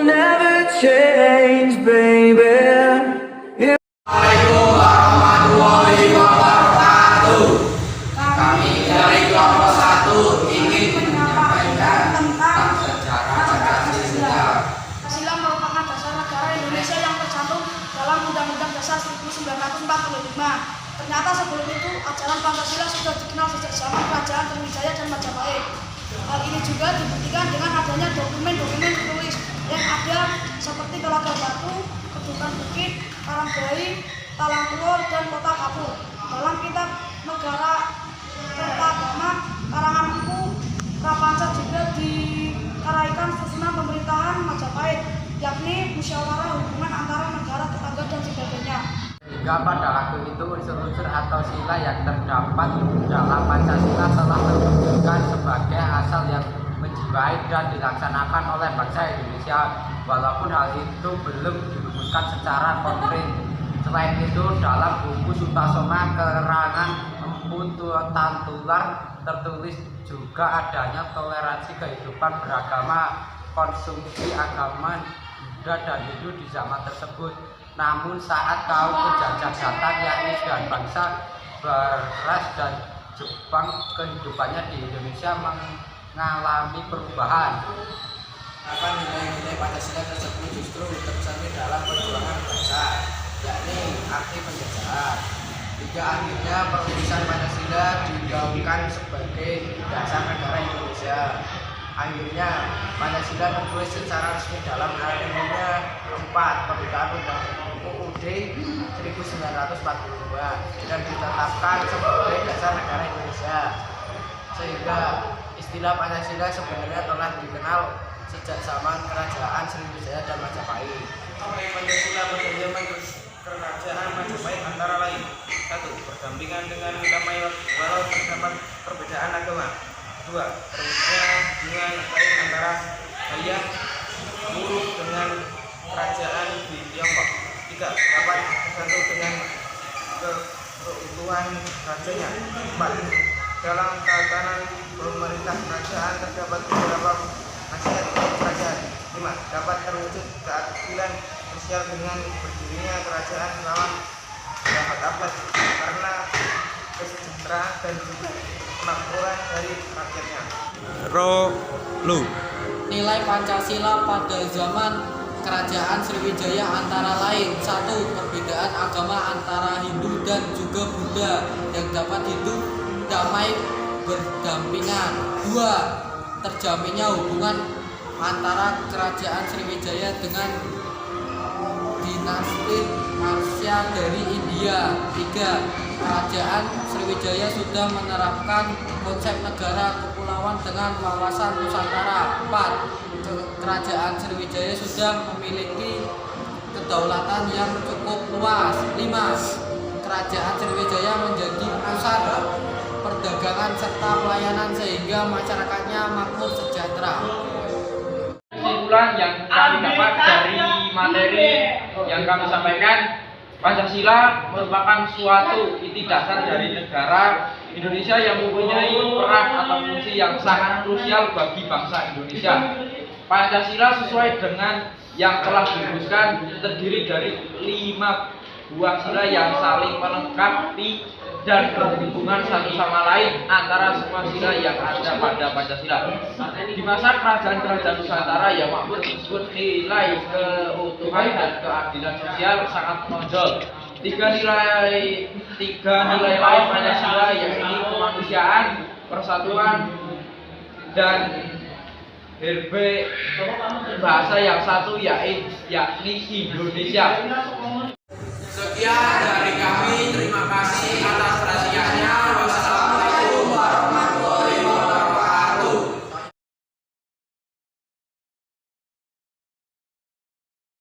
never change, baby. Assalamualaikum warahmatullahi wabarakatuh. Kami dari kelompok 1 ingin menyampaikan tentang sejarah Pancasila. Pancasila merupakan dasar negara Indonesia yang tercantum dalam Undang-Undang Dasar 1945. Ternyata sebelum itu ajaran Pancasila sudah dikenal sejak zaman Kerajaan Sriwijaya dan Majapahit. Hal ini juga dibuktikan dengan adanya dokumen-dokumen tertulis yang ada seperti Telaga Batu, Kedukan Bukit, Karangbayi, Talang Tuur, dan Kota Kapur. Dalam kitab Negara Kertagama karangan Empu Prapanca juga dikaraikan susunan pemerintahan Majapahit, yakni musyawarah hubungan antara negara tetangga dan sebagainya. Hingga pada waktu itu unsur-unsur atau sila yang terdapat dalam Pancasila telah terwujudkan sebagai asal yang menjiwai dan dilaksanakan oleh bangsa Indonesia, walaupun hal itu belum dirumuskan secara konkret. Selain itu, dalam buku Sutasoma karangan Empu Tantular tertulis juga adanya toleransi kehidupan beragama, konsumsi agama Buddha dan Hindu di zaman tersebut. Namun saat kaum penjajah datang, yakni dan bangsa Barat dan Jepang, kehidupannya di Indonesia mengalami perubahan. Nilai-nilai Pancasila tersebut justru tercermin dalam perjuangan bangsa, yakni arti penjajahan. Hingga akhirnya perumusan Pancasila digaungkan sebagai dasar negara Indonesia. Akhirnya Pancasila tertulis secara resmi dalam alineanya 4 pembukaan Undang-Undang UUD 1942 dan ditetapkan sebagai dasar negara Indonesia. Sehingga istilah Pancasila sebenarnya telah dikenal sejak zaman Kerajaan Sriwijaya dan Majapahit. Pancasila berzaman Kerajaan Majapahit antara lain: 1. Berdampingan dengan damai walau terdapat perbedaan agama. 2. Terwujudnya hubungan baik antara Hayam Wuruk dengan kerajaan di Tiongkok. 3. Dapat bersatu dengan keutuhan rajanya. 4. Dalam tatanan pemerintah kerajaan terdapat beberapa nasihat kerajaan. 5. Dapat terwujud keadilan sosial dengan berdirinya kerajaan selama berabad-abad karena kesejahteraan dan juga kemakmuran dari rakyatnya. Nilai Pancasila pada zaman Kerajaan Sriwijaya antara lain: 1. Perbedaan agama antara Hindu dan juga Buddha yang dapat hidup damai berdampingan. 2. Terjaminnya hubungan antara Kerajaan Sriwijaya dengan dinasti Marsya dari India. 3. Kerajaan Sriwijaya sudah menerapkan konsep negara kepulauan dengan wawasan Nusantara. 4. Kerajaan Sriwijaya sudah memiliki kedaulatan yang cukup luas. 5. Kerajaan Sriwijaya menjadi pusat perdagangan serta pelayanan sehingga masyarakatnya makmur sejahtera. Kesimpulan yang kami dapat dari materi yang kami sampaikan, Pancasila merupakan suatu inti dasar dari negara Indonesia yang mempunyai peran atau fungsi yang sangat krusial bagi bangsa Indonesia. Pancasila sesuai dengan yang telah dirumuskan terdiri dari 5 buah sila yang saling melengkapi dan berhubungan satu sama lain antara semua sila yang ada pada Pancasila. Di masa kerajaan-kerajaan Nusantara yang makmur tersebut, nilai keutuhan dan keadilan sosial sangat menonjol. Tiga nilai lain Pancasila yakni kemanusiaan, persatuan, dan bahasa yang satu yakni Indonesia. Sekian dari kami.